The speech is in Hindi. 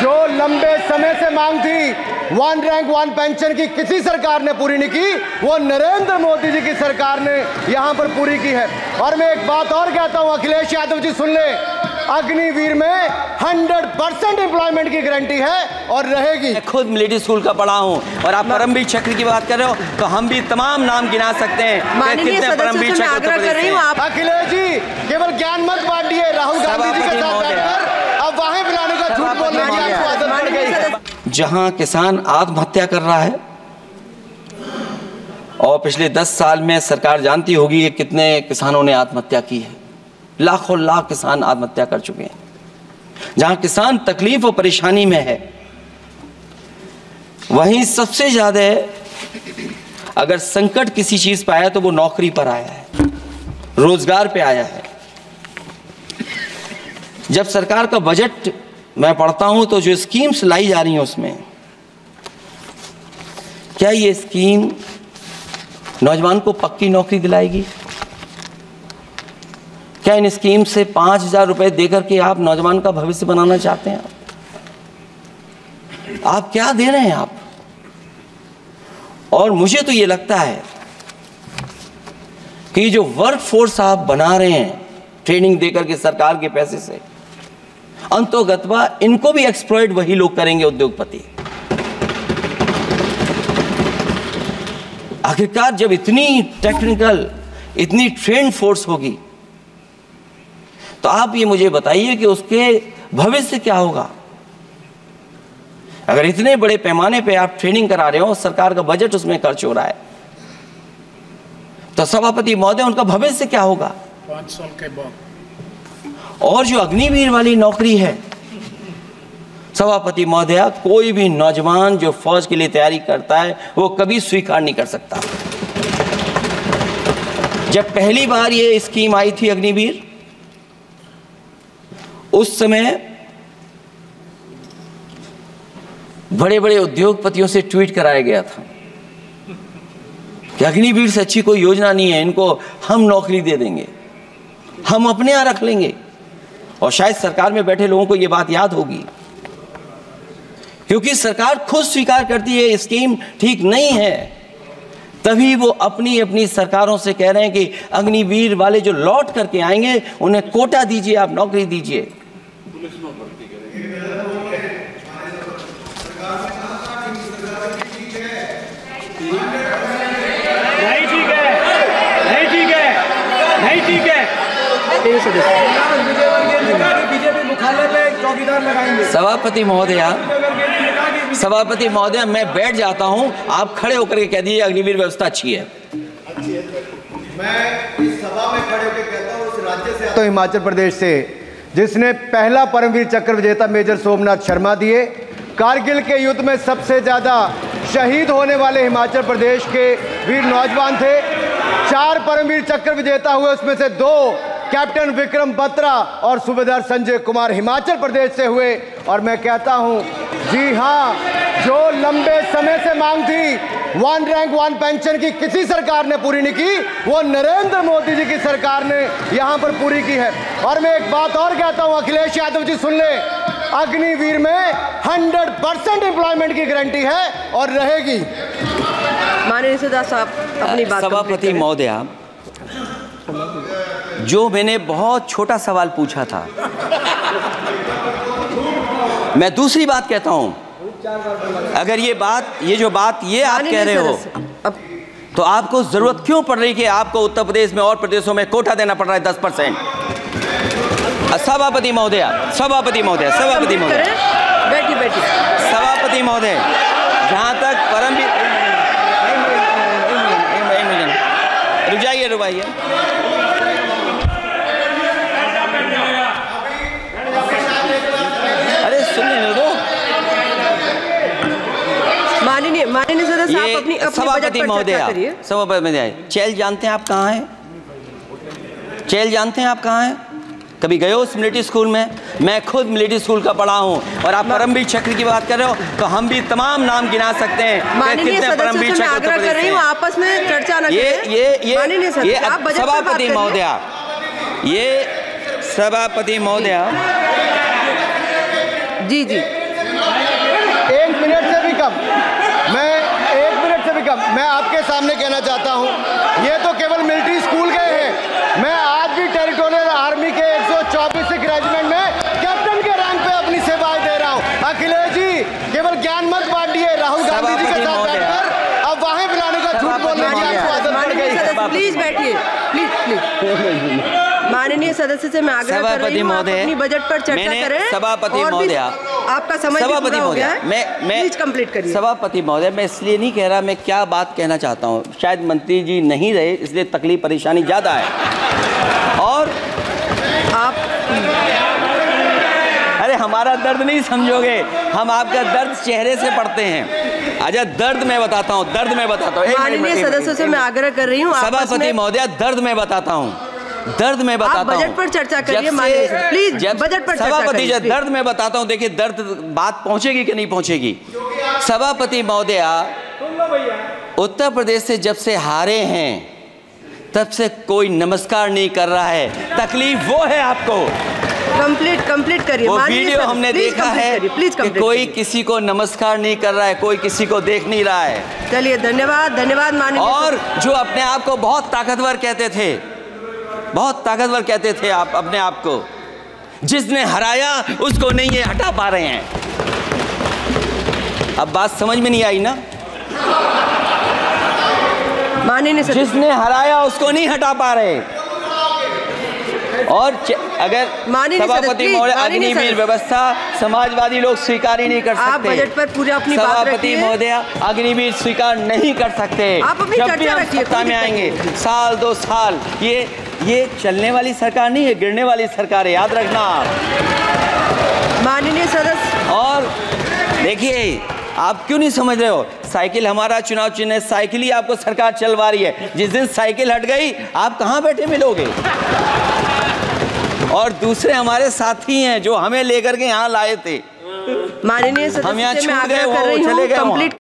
जो लंबे समय से मांग थी वन रैंक वन पेंशन की किसी सरकार ने पूरी नहीं की, वो नरेंद्र मोदी जी की सरकार ने यहां पर पूरी की है। और मैं एक बात और कहता हूं, अखिलेश यादव जी सुन ले, अग्निवीर में 100% एम्प्लॉयमेंट की गारंटी है और रहेगी। मैं खुद मिलिट्री स्कूल का पढ़ा हूं और आप परमवीर चक्र की बात कर रहे हो तो हम भी तमाम नाम गिना सकते हैं कि कितने परमवीर चक्र अखिलेश जी केवल ज्ञान मत बांटिए, राहुल गांधी जी के साथ बैठकर अब वहां बुलाने का झूठ बोलने की आपको आदत पड़ गई। जहां किसान आत्महत्या कर रहा है और पिछले 10 साल में सरकार जानती होगी कि कितने किसानों ने आत्महत्या की है, लाखों लाख किसान आत्महत्या कर चुके हैं। जहां किसान तकलीफ और परेशानी में है, वहीं सबसे ज्यादा अगर संकट किसी चीज पर आया तो वो नौकरी पर आया है, रोजगार पे आया है। जब सरकार का बजट मैं पढ़ता हूं तो जो स्कीम्स लाई जा रही हैं उसमें क्या ये स्कीम नौजवान को पक्की नौकरी दिलाएगी? क्या इन स्कीम से 5,000 रुपए देकर के आप नौजवान का भविष्य बनाना चाहते हैं? आप क्या दे रहे हैं आप? और मुझे तो ये लगता है कि जो वर्क फोर्स आप बना रहे हैं ट्रेनिंग देकर के सरकार के पैसे से, अंतोगत्वा इनको भी एक्सप्लॉइट वही लोग करेंगे, उद्योगपति। आखिरकार जब इतनी टेक्निकल, इतनी ट्रेन फोर्स होगी तो आप ये मुझे बताइए कि उसके भविष्य क्या होगा? अगर इतने बड़े पैमाने पे आप ट्रेनिंग करा रहे हो, सरकार का बजट उसमें खर्च हो रहा है, तो सभापति महोदय उनका भविष्य क्या होगा 5 साल के बाद? और जो अग्निवीर वाली नौकरी है सभापति महोदय, कोई भी नौजवान जो फौज के लिए तैयारी करता है वो कभी स्वीकार नहीं कर सकता। जब पहली बार ये स्कीम आई थी अग्निवीर, उस समय बड़े बड़े उद्योगपतियों से ट्वीट कराया गया था कि अग्निवीर से अच्छी कोई योजना नहीं है, इनको हम नौकरी दे देंगे, हम अपने यहां रख लेंगे। और शायद सरकार में बैठे लोगों को यह बात याद होगी, क्योंकि सरकार खुद स्वीकार करती है स्कीम ठीक नहीं है, तभी वो अपनी अपनी सरकारों से कह रहे हैं कि अग्निवीर वाले जो लौट करके आएंगे उन्हें कोटा दीजिए, आप नौकरी दीजिए। नहीं ठीक है, नहीं ठीक है, नहीं ठीक है। बीजेपी मुख्यालय पे चौकीदार लगाएंगे। सभापति महोदय मैं बैठ जाता हूं, आप खड़े होकर के कह दीजिए अग्निवीर व्यवस्था अच्छी है। मैं इस सभा में खड़े होकर कहता हूं, उस राज्य से आता हूं हिमाचल प्रदेश से, जिसने पहला परमवीर चक्र विजेता मेजर सोमनाथ शर्मा दिए। कारगिल के युद्ध में सबसे ज्यादा शहीद होने वाले हिमाचल प्रदेश के वीर नौजवान थे। 4 परमवीर चक्र विजेता हुए, उसमें से 2 कैप्टन विक्रम बत्रा और सूबेदार संजय कुमार हिमाचल प्रदेश से हुए। और मैं कहता हूं, जी हां, जो लंबे समय से मांग थी वन रैंक वन पेंशन की किसी सरकार ने पूरी नहीं की, वो नरेंद्र मोदी जी की सरकार ने यहां पर पूरी की है। और मैं एक बात और कहता हूं, अखिलेश यादव जी सुन ले, अग्निवीर में 100% एम्प्लॉयमेंट की गारंटी है और रहेगी। माननीय सदा साहब अपनी बात। सभापति महोदय, जो मैंने बहुत छोटा सवाल पूछा था, मैं दूसरी बात कहता हूं, अगर ये जो बात आप कह रहे हो तो आपको जरूरत क्यों पड़ रही कि आपको उत्तर प्रदेश में और प्रदेशों में कोटा देना पड़ रहा है 10%? सभापति महोदय, बैठी सभापति महोदय, जहां तक परमवीर, रुक जाइए, अरे सुनने दो। माननीय सदस्य साहब अपनी सभापति महोदय, चैल जानते हैं आप कहाँ हैं? चैल जानते हैं आप कहाँ हैं? कभी गए हो उस मिलिट्री स्कूल में? मैं खुद मिलिट्री स्कूल का पढ़ा हूँ और आप परमवीर चक्र की बात कर रहे हो तो हम भी तमाम नाम गिना सकते हैं कि कितने परमवीर चक्र आग्रह कर रही हूँ, आपस में चर्चा न करें। ये सभापति जी 1 मिनट से भी कम, मैं 1 मिनट से भी कम, मैं आपके सामने कहना चाहता हूं, ये तो केवल मिलिट्री स्कूल गए हैं। मैं आज भी टेरिटोरियल आर्मी के 124 रेजिमेंट में कैप्टन के रैंक पे अपनी सेवाएं दे रहा हूं। अखिलेश जी केवल ज्ञान मत बांटिए, राहुल गांधी जी के साथ बैठकर अब वहां बुलाने का झूठ बोलने की आपको आदत पड़ गई। प्लीज बैठिए, प्लीज। माननीय सदस्य से मैं आग्रह कर रही हूं, आप अपनी बजट पर चर्चा करें। सभापति महोदय, आपका समय पूरा हो गया है, मैं प्लीज कंप्लीट करिए। सभापति महोदय, मैं इसलिए नहीं कह रहा, मैं क्या बात कहना चाहता हूँ, शायद मंत्री जी नहीं रहे इसलिए तकलीफ परेशानी ज्यादा है। और आप अरे हमारा दर्द नहीं समझोगे, हम आपका दर्द चेहरे से पढ़ते हैं। अच्छा दर्द मैं बताता हूँ, दर्द मैं बताता हूँ। माननीय सदस्यों से मैं आग्रह कर रही हूँ, सभापति महोदय दर्द मैं बताता हूँ, दर्द में बताता हूं। बजट पर चर्चा करिए प्लीज, बजट पर सभापति जी दर्द में बताता हूं। देखिए दर्द बात पहुंचेगी कि नहीं पहुंचेगी। सभापति महोदय, उत्तर प्रदेश से जब से हारे हैं तब से कोई नमस्कार नहीं कर रहा है। तकलीफ वो है आपको। कंप्लीट करिए। वो वीडियो हमने देखा है कि कोई किसी को नमस्कार नहीं कर रहा है, कोई किसी को देख नहीं रहा है। चलिए धन्यवाद माननीय। और जो अपने आप को बहुत ताकतवर कहते थे, बहुत ताकतवर कहते थे आप अपने आप को, जिसने हराया उसको नहीं ये हटा पा रहे हैं। अब बात समझ में नहीं आई ना? माननीय जिसने हराया उसको नहीं हटा पा रहे। और अगर सभापति महोदय अग्निवीर व्यवस्था समाजवादी लोग स्वीकार ही नहीं कर सकते। आप बजट पर पूरा अपनी बात रखिए। सभापति महोदय अग्निवीर स्वीकार नहीं कर सकते। आप अपनी जब भी हम सत्ता में आएंगे, साल 2 साल, ये चलने वाली सरकार नहीं है, गिरने वाली सरकार है, याद रखना आप। माननीय सदस्य, और देखिए आप क्यों नहीं समझ रहे हो, साइकिल हमारा चुनाव चिन्ह है, साइकिल ही आपको सरकार चलवा रही है। जिस दिन साइकिल हट गई आप कहां बैठे मिलोगे? और दूसरे हमारे साथी हैं जो हमें लेकर के यहाँ लाए थे, माननीय सदस्य हम यहाँ से मैं छूट गए, आग्रह कर वो रही चले हूँ गए। कंप्लीट